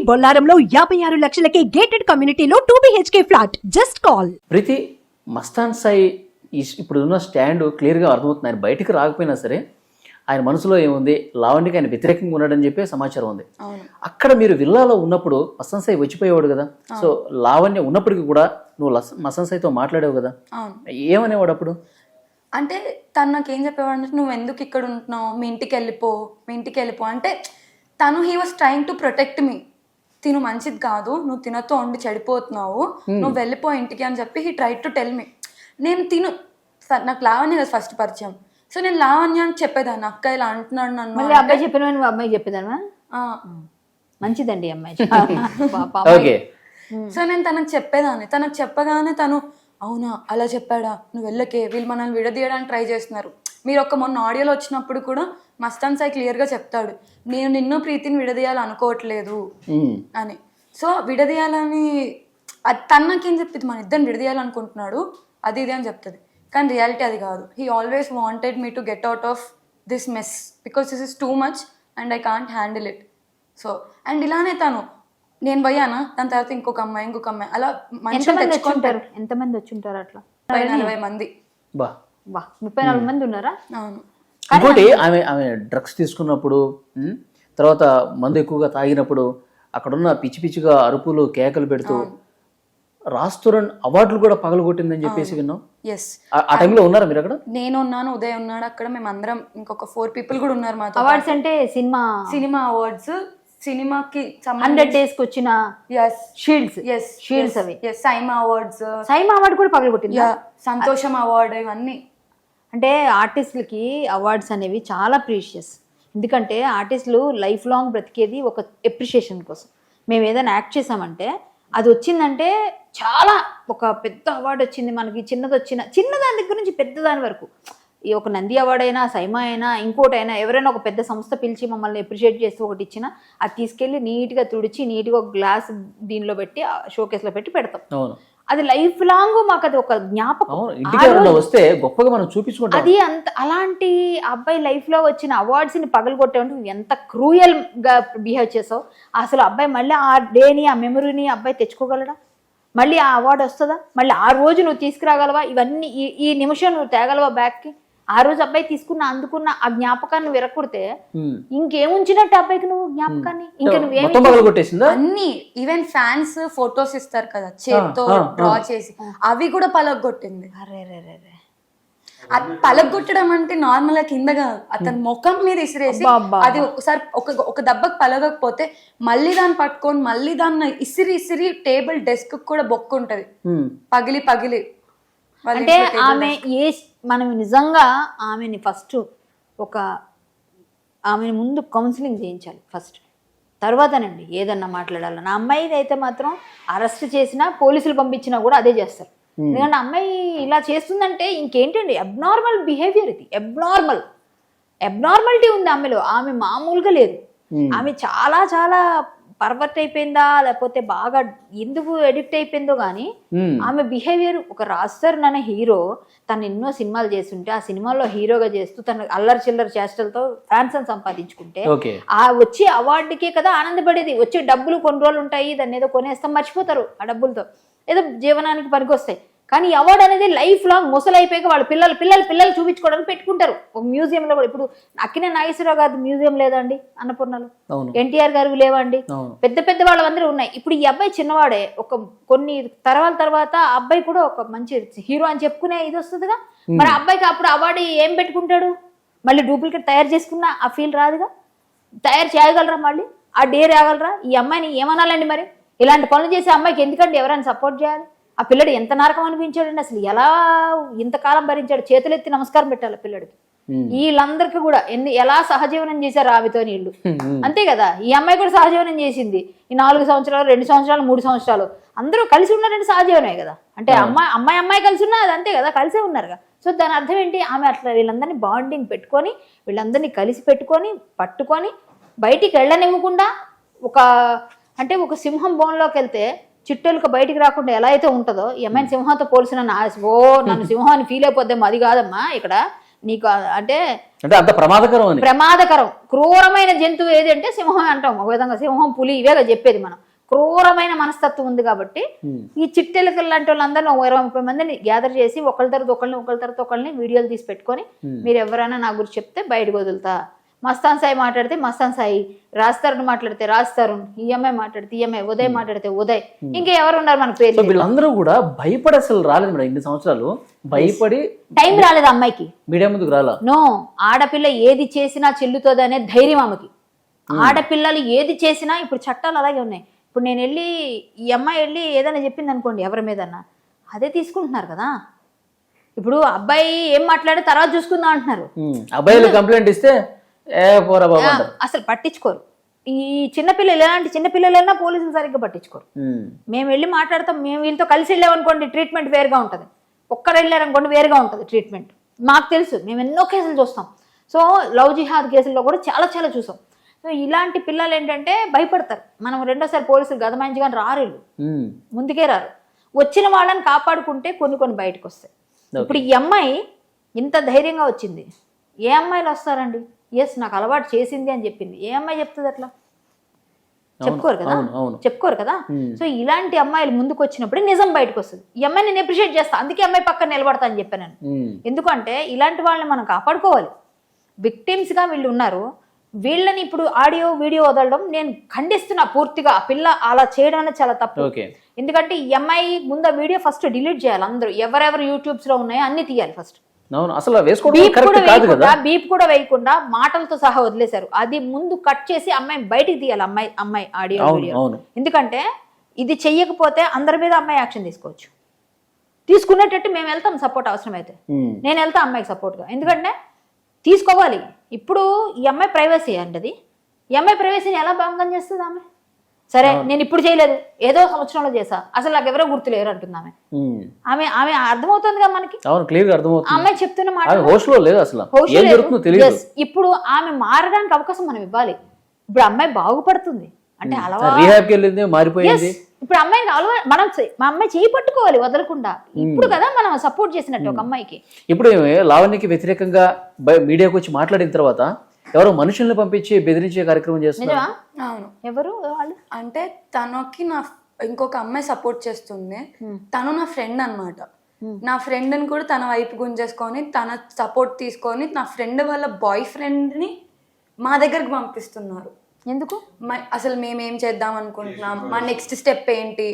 బొల్లారంలో 56 లక్షలకే gated కమ్యూనిటీలో 2 BHK flat. Just call. Preethi, Mastan Sai ఇప్పుడు ఉన్న స్టాండ్ క్లియర్గా అర్థమవుతుంది. ఆయన బయటికి రాకపోయినా సరే ఆయన మనసులో ఏముంది, లావణ్యకి ఆయన వ్యతిరేకంగా ఉన్నాడని చెప్పే సమాచారం ఉంది. అక్కడ మీరు విల్లాలో ఉన్నప్పుడు మస్తాన్ సాయి వచ్చిపోయేవాడు కదా, సో లావణ్య ఉన్నప్పటికీ కూడా నువ్వు మస్తాన్ సాయితో మాట్లాడావు కదా, ఏమనేవాడు అప్పుడు? అంటే తను నాకేం చెప్పేవాడు అంటే, నువ్వు ఎందుకు ఇక్కడ ఉంటున్నావు, మీ ఇంటికి వెళ్ళిపో అంటే తను he was trying to protect me. తిను మంచిది కాదు, నువ్వు తినతో ఉండి చెడిపోతున్నావు, నువ్వు వెళ్ళిపో ఇంటికి అని చెప్పి he try to tell me. నేను నాకు లావణ్య కదా ఫస్ట్ పరిచయం, సో నేను లావణ్య అని చెప్పేదాన్ని, అక్క ఇలా అంటున్నాడు నన్ను. మళ్ళీ అబ్బాయి చెప్పిన నువ్వు అమ్మాయి చెప్పేదానా? మంచిదండి అమ్మాయి. సో నేను తనకు చెప్పేదాన్ని, తనకు చెప్పగానే తను అవునా అలా చెప్పాడా, నువ్వు వెళ్ళకే, వీళ్ళు మనల్ని విడదీయడానికి ట్రై చేస్తున్నారు. మీరు మొన్న ఆడియోలో వచ్చినప్పుడు కూడా మస్తాన్ సాయి క్లియర్గా చెప్తాడు, నేను నిన్ను ప్రీతిని విడదీయాలి అనుకోవట్లేదు అని. సో విడదీయాలని తను నాకేం చెప్పింది, మన ఇద్దరిని విడదీయాలనుకుంటున్నాడు అది ఇది అని చెప్తుంది, కానీ రియాలిటీ అది కాదు. He always wanted me to get out of this mess because this is too much and I can't handle it. So and ఇలానే తను, నేను పోయానా దాని తర్వాత ఇంకొక అమ్మాయి అలా తెచ్చుకుంటారు. ఎంతమంది వచ్చి ఉంటారు? అట్లా 40 మంది. 34 మంది ఉన్నారా? అవును. ఇంకోటి, ఆమె డ్రగ్స్ తీసుకున్నప్పుడు, తర్వాత మందు ఎక్కువగా తాగినప్పుడు అక్కడున్న పిచ్చి పిచ్చిగా అరుపులు కేకలు పెడుతూ రాస్తురన్ అవార్డులు కూడా పగలగొట్టిందని చెప్పేసి విన్నాం. ఆ టైంలో ఉన్నారా మీరు అక్కడ? నేను ఉన్నాను, ఉదయ్ ఉన్నాడు అక్కడ, మేము అందరం ఇంకొక 4 people కూడా ఉన్నారు మాతో. అవార్డ్స్ అంటే సినిమా అవార్డ్స్, సినిమాకి 100 days కి వచ్చిన షీల్డ్స్ అవి. సైమా అవార్డ్స్, సైమా అవార్డు కూడా పగలగొట్టింది. సంతోషం అవార్డు, ఇవన్నీ. అంటే ఆర్టిస్టులకి అవార్డ్స్ అనేవి చాలా ప్రీషియస్. ఎందుకంటే ఆర్టిస్టులు లైఫ్ లాంగ్ బ్రతికేది ఒక ఎప్రిషియేషన్ కోసం. మేము ఏదైనా యాక్ట్ చేసామంటే అది వచ్చిందంటే చాలా ఒక పెద్ద అవార్డు వచ్చింది మనకి, చిన్నదాని దగ్గర నుంచి పెద్దదాని వరకు. ఈ ఒక నంది అవార్డు అయినా, సైమా అయినా, ఇంకోటైనా, ఎవరైనా ఒక పెద్ద సంస్థ పిలిచి మమ్మల్ని అప్రిషియేట్ చేస్తూ ఒకటి ఇచ్చినా అది తీసుకెళ్ళి నీట్గా తుడిచి నీట్గా ఒక గ్లాస్ దీనిలో పెట్టి షోకేస్లో పెట్టి పెడతాం. అది లైఫ్ లాంగ్ మాకు అది ఒక జ్ఞాపకం. అది అలాంటి అబ్బాయి లైఫ్ లో వచ్చిన అవార్డ్స్ ని పగలగొట్టే ఎంత క్రూయల్ గా బిహేవ్ చేసావు. అసలు అబ్బాయి మళ్ళీ ఆ డేని, ఆ మెమరీని అబ్బాయి తెచ్చుకోగలడా? మళ్ళీ ఆ అవార్డు వస్తుందా? మళ్ళీ ఆ రోజు నువ్వు తీసుకురాగలవా? ఇవన్నీ ఈ నిమిషం నువ్వు తేగలవా బ్యాక్ కి? ఆ రోజు అబ్బాయి అందుకున్న ఆ జ్ఞాపకాన్ని విరక్కుడితే ఇంకేముంచినట్టు అబ్బాయికి నువ్వు జ్ఞాపకాన్ని? ఇంకా నువ్వేమి అన్ని, ఈవెన్ ఫ్యాన్స్ ఫొటోస్ ఇస్తారు కదా చేత్తో డ్రా చేసి, అవి కూడా పలగొట్టింది. అది పలగొట్టడం అంటే నార్మల్ గా కింద కాదు, అతని ముఖం మీద ఇసిరేసి అది ఒకసారి ఒక దెబ్బకి పలగకపోతే మళ్ళీ దాన్ని పట్టుకొని మళ్ళీ దాన్ని ఇసిరి టేబుల్ డెస్క్ కూడా బొక్కు ఉంటది పగిలి. అంటే మనం నిజంగా ఆమెని ఫస్ట్ ఆమెని ముందు కౌన్సిలింగ్ చేయించాలి ఫస్ట్, తర్వాతనండి ఏదన్నా మాట్లాడాలి. నా అమ్మాయిది అయితే మాత్రం అరెస్ట్ చేసినా, పోలీసులు పంపించినా కూడా అదే చేస్తారు. ఎందుకంటే అమ్మాయి ఇలా చేస్తుందంటే ఇంకేంటండి, అబ్నార్మల్ బిహేవియర్. ఇది అబ్నార్మాలిటీ ఉంది ఆమెలో. ఆమె మామూలుగా లేదు. ఆమె చాలా చాలా పర్వర్ట్ అయిపోయిందా, లేకపోతే బాగా ఎందుకు ఎడిక్ట్ అయిపోయిందో కానీ ఆమె బిహేవియర్. ఒక రాజర్ అనే హీరో తను ఎన్నో సినిమాలు చేస్తుంటే ఆ సినిమాల్లో హీరోగా చేస్తూ తన అల్లరి చిల్లర చేష్టలతో ఫ్యాన్స్ అని సంపాదించుకుంటే ఆ వచ్చే అవార్డుకే కదా ఆనందపడేది. వచ్చే డబ్బులు కొన్ని రోజులు ఉంటాయి, దాన్ని ఏదో కొనేస్తాం, మర్చిపోతారు. ఆ డబ్బులతో ఏదో జీవనానికి పనికొస్తాయి. కానీ ఈ అవార్డు అనేది లైఫ్ లాంగ్ ముసలైపోయాక వాళ్ళ పిల్లలు చూపించుకోవడానికి పెట్టుకుంటారు. ఒక మ్యూజియంలో కూడా ఇప్పుడు అక్కినే నాగేశ్వరరావు గారి మ్యూజియం లేదండి అన్నపూర్ణలో, ఎన్టీఆర్ గారు లేవండి, పెద్ద వాళ్ళందరూ ఉన్నాయి. ఇప్పుడు ఈ అబ్బాయి చిన్నవాడే, కొన్ని తర్వాత అబ్బాయి కూడా ఒక మంచి హీరో అని చెప్పుకునే ఇది వస్తుందిగా. మరి అబ్బాయికి అప్పుడు అవార్డు ఏం పెట్టుకుంటాడు? మళ్ళీ డూప్లికేట్ తయారు చేసుకున్న ఆ ఫీల్ రాదుగా. తయారు చేయగలరా? మళ్ళీ ఆ డే రాగలరా? ఈ అమ్మాయిని ఏమనాలండి? మరి ఇలాంటి పనులు చేసే అమ్మాయికి ఎందుకండి ఎవరైనా సపోర్ట్ చేయాలి? ఆ పిల్లడు ఎంత నరకం అనిపించాడండి, అసలు ఎలా ఇంతకాలం భరించాడు? చేతులెత్తి నమస్కారం పెట్టాలి పిల్లడికి. వీళ్ళందరికీ కూడా ఎలా సహజీవనం చేశారు ఆమెతో నీళ్ళు, అంతే కదా. ఈ అమ్మాయి కూడా సహజీవనం చేసింది. ఈ 4 సంవత్సరాలు, 2 సంవత్సరాలు, 3 సంవత్సరాలు అందరూ కలిసి ఉన్నారంటే సహజీవనమే కదా. అంటే అమ్మాయి కలిసి ఉన్నా అది అంతే కదా, కలిసే ఉన్నారుగా. సో దాని అర్థం ఏంటి? ఆమె అట్లా వీళ్ళందరినీ బాండింగ్ పెట్టుకొని, వీళ్ళందరినీ కలిసి పెట్టుకొని పట్టుకొని బయటికి వెళ్ళనివ్వకుండా, ఒక సింహం బోన్లోకి వెళ్తే చిట్టెలుక బయటికి రాకుండా ఎలా అయితే ఉంటుందో, ఈ అమ్మాయిని సింహంతో పోల్చిన నన్ను సింహం అని ఫీల్ అయిపోద్దాం. అది కాదమ్మా, ఇక్కడ నీకు అంటే అంటే అంత ప్రమాదకరం అని. ప్రమాదకరం క్రూరమైన జంతువు ఏది అంటే సింహం అంటాం. ఒక విధంగా సింహం, పులి ఇవేగా చెప్పేది మనం. క్రూరమైన మనస్తత్వం ఉంది కాబట్టి ఈ చిట్టెలకలు లాంటి వాళ్ళందరినీ 20-30 మందిని గ్యాదర్ చేసి ఒకళ్ళ తర్వాత ఒకళ్ళని వీడియోలు తీసి పెట్టుకొని మీరు ఎవరైనా నా గురించి చెప్తే బయటకు వదులుతా. మస్తాన్ సాయి మాట్లాడితే మస్తాన్ సాయి, రాజ్ మాట్లాడితే రాజ్ తరుణ్, ఈఎంఐ మాట్లాడితే ఈఎంఐ, ఉదయ్ మాట్లాడితే ఉదయ్, ఇంకా ఎవరు ఉన్నారు మన పేరు. వీళ్ళందరూ కూడా భయపడి అసలు రాలేదు మేడం. ఇన్ని సంవత్సరాలు భయపడి టైం రాలేదు అమ్మాయికి, మీడియా ముందుకు రాలా. నో, ఆడపిల్ల ఏది చేసినా చెల్లుతుంది అనే ధైర్యం ఆమెకి. ఆడపిల్లలు ఏది చేసినా ఇప్పుడు చట్టాలు అలాగే ఉన్నాయి. ఇప్పుడు నేను వెళ్ళి ఈ అమ్మాయి వెళ్ళి ఏదైనా చెప్పింది అనుకోండి ఎవరి మీదన్నా, అదే తీసుకుంటున్నారు కదా. ఇప్పుడు అబ్బాయి ఏం మాట్లాడి తర్వాత చూసుకుందాం అంటున్నారు. అబ్బాయిలు కంప్లైంట్ ఇస్తే అసలు పట్టించుకోరు. ఈ చిన్నపిల్లలు ఎలాంటి చిన్నపిల్లలైనా పోలీసులు సరిగ్గా పట్టించుకోరు. మేము వెళ్ళి మాట్లాడతాం, మేము వీళ్ళతో కలిసి వెళ్ళామనుకోండి ట్రీట్మెంట్ వేరుగా ఉంటుంది, ఒక్కరు వెళ్ళారనుకోండి వేరుగా ఉంటుంది ట్రీట్మెంట్. మాకు తెలుసు, మేము ఎన్నో కేసులు చూస్తాం. సో లవ్ జిహాద్ కేసుల్లో కూడా చాలా చాలా చూసాం. సో ఇలాంటి పిల్లలు ఏంటంటే భయపడతారు. మనం రెండోసారి పోలీసులు గదమాయించగానే రారు, ముందుకే రారు. వచ్చిన వాళ్ళని కాపాడుకుంటే కొన్ని బయటకు వస్తాయి. ఇప్పుడు ఈ అమ్మాయి ఇంత ధైర్యంగా వచ్చింది. ఏ అమ్మాయిలు వస్తారండి? ఎస్ నాకు అలవాటు చేసింది అని చెప్పింది. ఏ అమ్మాయి చెప్తుంది అట్లా? చెప్పుకోరు కదా. సో ఇలాంటి అమ్మాయిలు ముందుకు వచ్చినప్పుడు నిజం బయటకు వస్తుంది. ఈ అమ్మాయి నేను అప్రిషియేట్ చేస్తా, అందుకే అమ్మాయి పక్కన నిలబడతా అని చెప్పాను నేను. ఎందుకంటే ఇలాంటి వాళ్ళని మనం కాపాడుకోవాలి. విక్టిమ్స్ గా వీళ్ళు ఉన్నారు, వీళ్ళని ఇప్పుడు ఆడియో వీడియో వదలడం నేను ఖండిస్తున్నా పూర్తిగా. ఆ పిల్ల అలా చేయడం అనేది చాలా తప్పు. ఎందుకంటే ఈ అమ్మాయి ముందు ఆ వీడియో ఫస్ట్ డిలీట్ చేయాలి. అందరూ ఎవరెవరు యూట్యూబ్స్ లో ఉన్నాయో అన్ని తీయాలి ఫస్ట్. బీప్ కూడా వేయకుండా మాటలతో సహా వదిలేశారు. అది ముందు కట్ చేసి అమ్మాయి బయటికి తీయాలి, అమ్మాయి ఆడియో వీడియో. ఎందుకంటే ఇది చెయ్యకపోతే అందరి మీద అమ్మాయి యాక్షన్ తీసుకోవచ్చు. తీసుకునేటట్టు మేము వెళ్తాం సపోర్ట్, అవసరమైతే నేను వెళ్తా అమ్మాయికి సపోర్ట్గా. ఎందుకంటే తీసుకోవాలి. ఇప్పుడు ఈ అమ్మాయి ప్రైవసీ అంటది, ఈ అమ్మాయి ప్రైవసీని ఎలా భంగం చేస్తుంది ఆమె? సరే నేను ఇప్పుడు చేయలేదు, ఏదో సంవత్సరంలో చేసా, అసలు నాకు ఎవరో గుర్తులేరు అంటుంది ఆమె. ఆమె ఆమె అర్థమవుతుంది కదా మనకి, అమ్మాయి చెప్తున్న మాట. ఇప్పుడు ఆమె మారడానికి అవకాశం మనం ఇవ్వాలి. ఇప్పుడు అమ్మాయి బాగుపడుతుంది అంటే ఇప్పుడు అమ్మాయికి మనం మా అమ్మాయి చేయి పట్టుకోవాలి వదలకుండా. ఇప్పుడు కదా మనం సపోర్ట్ చేసినట్టు ఒక అమ్మాయికి. ఇప్పుడు లావణ్యకి వ్యతిరేకంగా మీడియాకి వచ్చి మాట్లాడిన తర్వాత ఎవరో మనుషుల్ని పంపించి బెదిరించే కార్యక్రమం చేస్తున్నారు. అవును, ఎవరు వాళ్ళు అంటే తనకి నా ఇంకొక అమ్మాయి సపోర్ట్ చేస్తుంది. తను నా ఫ్రెండ్ అన్నమాట. నా ఫ్రెండ్ని కూడా తన వైపు గుంజేసుకొని తన సపోర్ట్ తీసుకొని నా ఫ్రెండ్ వాళ్ళ బాయ్ ఫ్రెండ్ని మా దగ్గరికి పంపిస్తున్నారు. ఎందుకు? అసలు మేమేం చేద్దాం అనుకుంటున్నాం, మా నెక్స్ట్ స్టెప్ ఏంటి?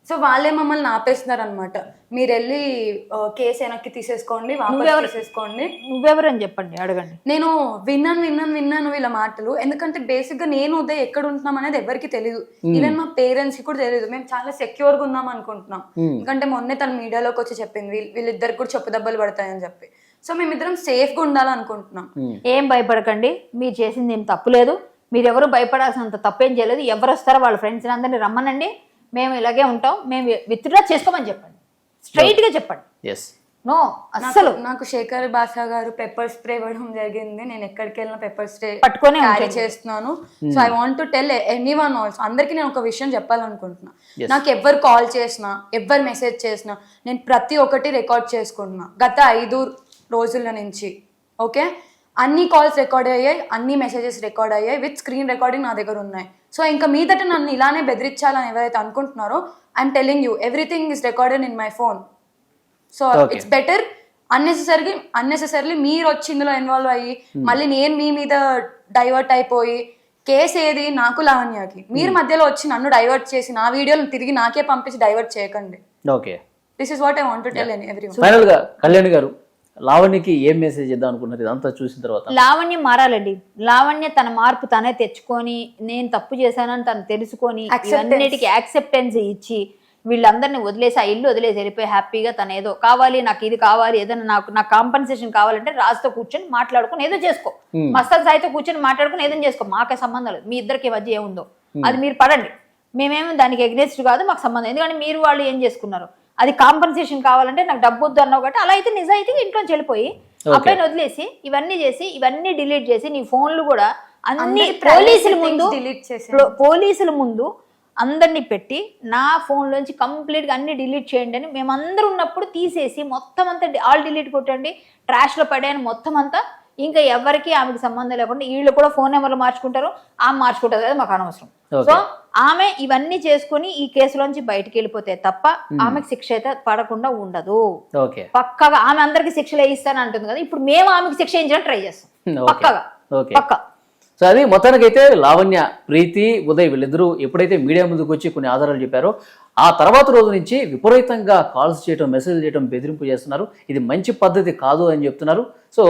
సో వాళ్ళే మమ్మల్ని ఆపేస్తున్నారు అనమాట. మీరు వెళ్ళి కేసు వెనక్కి తీసేసుకోండి, తీసేసుకోండి. నువ్వెవరు అని చెప్పండి, అడగండి. నేను విన్నాను వీళ్ళ మాటలు. ఎందుకంటే బేసిక్ గా నేను ఉదయ్ ఎక్కడ ఉంటున్నాం అనేది ఎవరికి తెలియదు. ఈవెన్ మా పేరెంట్స్ కి కూడా తెలియదు. మేము చాలా సెక్యూర్ గా ఉన్నాం అనుకుంటున్నాం. ఎందుకంటే మొన్నే తన మీడియాలోకి వచ్చి చెప్పింది వీళ్ళిద్దరికి కూడా చెప్పు దెబ్బలు పడతాయని చెప్పి. సో మేమిద్దరం సేఫ్ గా ఉండాలనుకుంటున్నాం. ఏం భయపడకండి, మీరు చేసింది ఏం తప్పులేదు, మీరెవరు భయపడాల్సినంత తప్పేం చేయలేదు. ఎవరు వస్తారో వాళ్ళ ఫ్రెండ్స్ అందరినీ రమ్మనండి, మేము ఇలాగే ఉంటాం, మేము విత్డ్రా చేసుకోమని చెప్పండి, స్ట్రైట్ గా చెప్పండి. నో అసలు నాకు శేఖర్ బాషా గారు పెప్పర్ స్ప్రే ఇవ్వడం జరిగింది. నేను ఎక్కడికి వెళ్ళినా పెప్పర్ స్ప్రే పట్టుకొని క్యారీ చేస్తున్నాను. So I want to tell anyone also, అందరికి నేను ఒక విషయం చెప్పాలనుకుంటున్నా. నాకు ఎవరు కాల్ చేసినా, ఎవరు మెసేజ్ చేసినా నేను ప్రతి ఒక్కటి రికార్డ్ చేసుకుంటున్నా గత 5 రోజుల నుంచి. ఓకే, అన్ని కాల్స్ రికార్డ్ అయ్యాయి, అన్ని మెసేజెస్ రికార్డ్ అయ్యాయి, విత్ స్క్రీన్ రికార్డింగ్ నా దగ్గర ఉన్నాయి. సో ఇంకా మీదట నన్ను ఇలానే బెదిరించాలని ఎవరైతే అనుకుంటున్నారో, I'm telling you everything is recorded in my phone. So it's better unnecessary మీరు వచ్చి ఇందులో ఇన్వాల్వ్ అయ్యి మళ్ళీ నేను మీ మీద డైవర్ట్ అయిపోయి కేసు ఏది నాకు లావణ్యకి, మీరు మధ్యలో వచ్చి నన్ను డైవర్ట్ చేసి నా వీడియోలు తిరిగి నాకే పంపించి డైవర్ట్ చేయకండి. This is what I want to tell everyone. Final గా కళ్యాణ్ గారు, లావణ్యకి ఏం మెసేజ్ ఇద్దాం అనుకున్నారు ఇదంతా చూసిన తర్వాత? లావణ్య మారాలండి. లావణ్య తన మార్పు తనే తెచ్చుకొని, నేను తప్పు చేశానని తను తెలుసుకొని, అన్నిటికీ యాక్సెప్టెన్స్ ఇచ్చి వీళ్ళందరినీ వదిలేసి ఆ ఇల్లు వదిలేసి వెళ్ళిపోయి హ్యాపీగా తను ఏదో కావాలి, నాకు ఇది కావాలి, ఏదైనా నాకు కాంపన్సేషన్ కావాలంటే రాజుతో కూర్చొని మాట్లాడుకుని ఏదో చేసుకో, మస్తాన్ సాయితో కూర్చొని మాట్లాడుకుని ఏదైనా చేసుకో, మాకే సంబంధం లేదు. మీ ఇద్దరికి మధ్య ఏముందో అది మీరు పడండి, మేమేమో దానికి ఎగ్నెస్ట్ కాదు, మాకు సంబంధం. ఎందుకంటే మీరు వాళ్ళు ఏం చేసుకున్నారు, అది కాంపన్సేషన్ కావాలంటే నాకు డబ్బు వద్దు అన్నావు కాబట్టి అలా అయితే నిజాయితీగా ఇంట్లో వెళ్ళిపోయి అబ్బాయిని వదిలేసి ఇవన్నీ చేసి ఇవన్నీ డిలీట్ చేసి నీ ఫోన్లు కూడా అన్ని పోలీసుల ముందు అందరినీ పెట్టి నా ఫోన్లోంచి కంప్లీట్గా అన్ని డిలీట్ చేయండి అని మేమందరూ ఉన్నప్పుడు తీసేసి మొత్తం అంతా ఆల్ డిలీట్ కొట్టండి, ట్రాష్లో పడేయని మొత్తం అంతా. ఇంకా ఎవరికి ఆమెకి సంబంధం లేకుండా వీళ్ళు కూడా ఫోన్ నెంబర్లు మార్చుకుంటారు, ఆమె మార్చుకుంటారు కదా, మాకు అనవసరం. సో ఆమె ఇవన్నీ చేసుకుని ఈ కేసులోంచి బయటికి వెళ్ళిపోతే తప్ప ఆమెకు శిక్ష అయితే పడకుండా ఉండదు. పక్కగా ఆమె అందరికి శిక్షలు వేయిస్తాను అంటుంది కదా, ఇప్పుడు మేము ఆమెకు శిక్ష వేయించడానికి ట్రై చేస్తాం పక్కగా. పక్క. సో అది మొత్తానికైతే లావణ్య, ప్రీతి, ఉదయ్ వీళ్ళిద్దరూ ఎప్పుడైతే మీడియా ముందుకు వచ్చి కొన్ని ఆధారాలు చెప్పారో ఆ తర్వాత రోజు నుంచి విపరీతంగా కాల్స్ చేయడం, మెసేజ్ చేయడం, బెదిరింపు చేస్తున్నారు. ఇది మంచి పద్ధతి కాదు అని చెప్తున్నారు. సో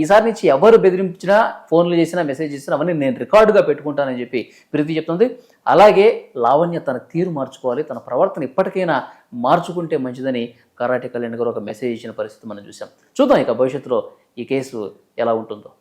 ఈసారి నుంచి ఎవరు బెదిరించినా, ఫోన్లు చేసినా, మెసేజ్ చేసినా అవన్నీ నేను రికార్డుగా పెట్టుకుంటానని చెప్పి ప్రీతి చెప్తుంది. అలాగే లావణ్య తన తీరు మార్చుకోవాలి, తన ప్రవర్తన ఇప్పటికైనా మార్చుకుంటే మంచిదని కరాటే కళ్యాణ్ గారు ఒక మెసేజ్ ఇచ్చిన పరిస్థితి మనం చూసాం. చూద్దాం ఇక భవిష్యత్తులో ఈ కేసు ఎలా ఉంటుందో.